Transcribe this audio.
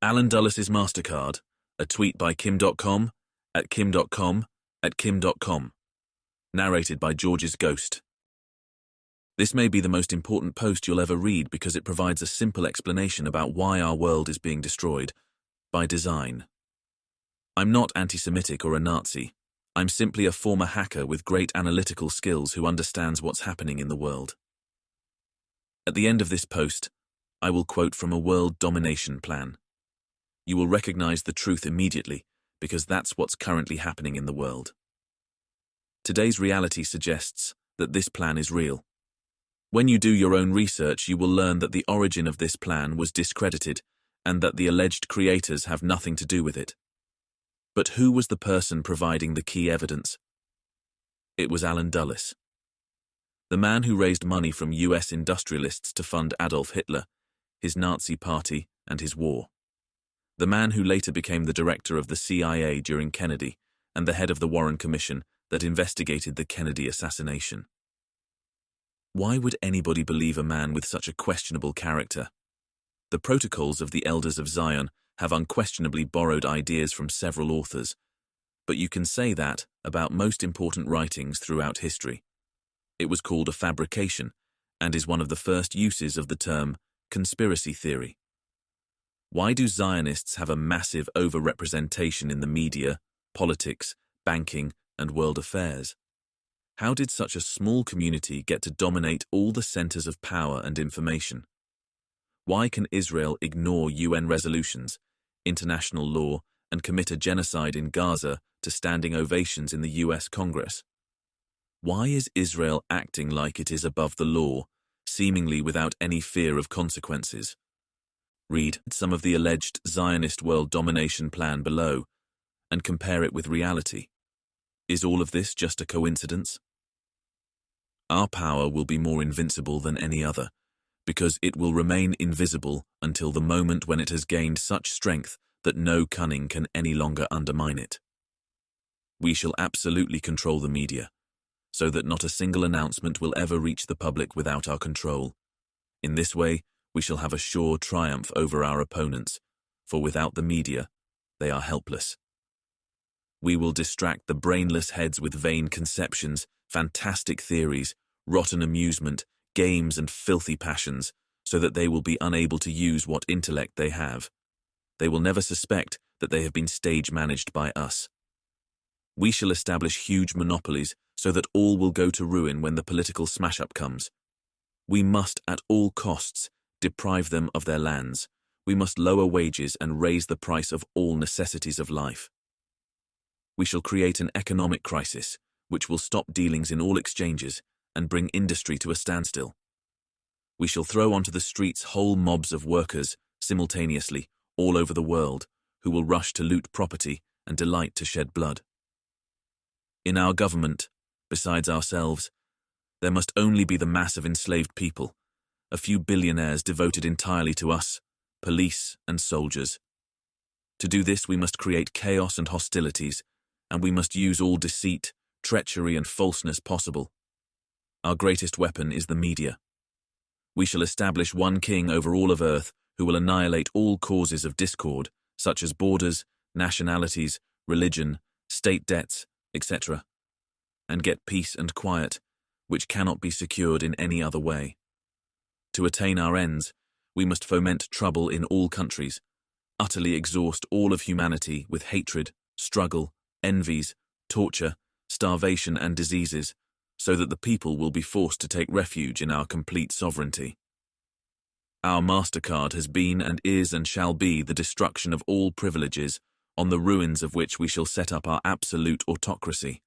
Alan Dulles' Mastercard, a tweet by Kim.com, at Kim.com, at Kim.com. Narrated by George's Ghost. This may be the most important post you'll ever read because it provides a simple explanation about why our world is being destroyed, by design. I'm not anti-Semitic or a Nazi. I'm simply a former hacker with great analytical skills who understands what's happening in the world. At the end of this post, I will quote from a world domination plan. You will recognize the truth immediately because that's what's currently happening in the world. Today's reality suggests that this plan is real. When you do your own research, you will learn that the origin of this plan was discredited and that the alleged creators have nothing to do with it. But who was the person providing the key evidence? It was Alan Dulles, the man who raised money from US industrialists to fund Adolf Hitler, his Nazi party, and his war. The man who later became the director of the CIA during Kennedy and the head of the Warren Commission that investigated the Kennedy assassination. Why would anybody believe a man with such a questionable character? The Protocols of the Elders of Zion have unquestionably borrowed ideas from several authors, but you can say that about most important writings throughout history. It was called a fabrication and is one of the first uses of the term conspiracy theory. Why do Zionists have a massive overrepresentation in the media, politics, banking, and world affairs? How did such a small community get to dominate all the centers of power and information? Why can Israel ignore UN resolutions, international law, and commit a genocide in Gaza to standing ovations in the US Congress? Why is Israel acting like it is above the law, seemingly without any fear of consequences? Read some of the alleged Zionist world domination plan below and compare it with reality. Is all of this just a coincidence? Our power will be more invincible than any other, because it will remain invisible until the moment when it has gained such strength that no cunning can any longer undermine it. We shall absolutely control the media, so that not a single announcement will ever reach the public without our control. In this way, we shall have a sure triumph over our opponents, for without the media, they are helpless. We will distract the brainless heads with vain conceptions, fantastic theories, rotten amusement, games and filthy passions, so that they will be unable to use what intellect they have. They will never suspect that they have been stage-managed by us. We shall establish huge monopolies so that all will go to ruin when the political smash-up comes. We must, at all costs, deprive them of their lands. We must lower wages and raise the price of all necessities of life. We shall create an economic crisis, which will stop dealings in all exchanges and bring industry to a standstill. We shall throw onto the streets whole mobs of workers, simultaneously, all over the world, who will rush to loot property and delight to shed blood. In our government, besides ourselves, there must only be the mass of enslaved people, a few billionaires devoted entirely to us, police and soldiers. To do this, we must create chaos and hostilities, and we must use all deceit, treachery, and falseness possible. Our greatest weapon is the media. We shall establish one king over all of earth who will annihilate all causes of discord, such as borders, nationalities, religion, state debts, etc., and get peace and quiet, which cannot be secured in any other way. To attain our ends, we must foment trouble in all countries, utterly exhaust all of humanity with hatred, struggle, envies, torture, starvation and diseases, so that the people will be forced to take refuge in our complete sovereignty. Our Mastercard has been and is and shall be the destruction of all privileges, on the ruins of which we shall set up our absolute autocracy.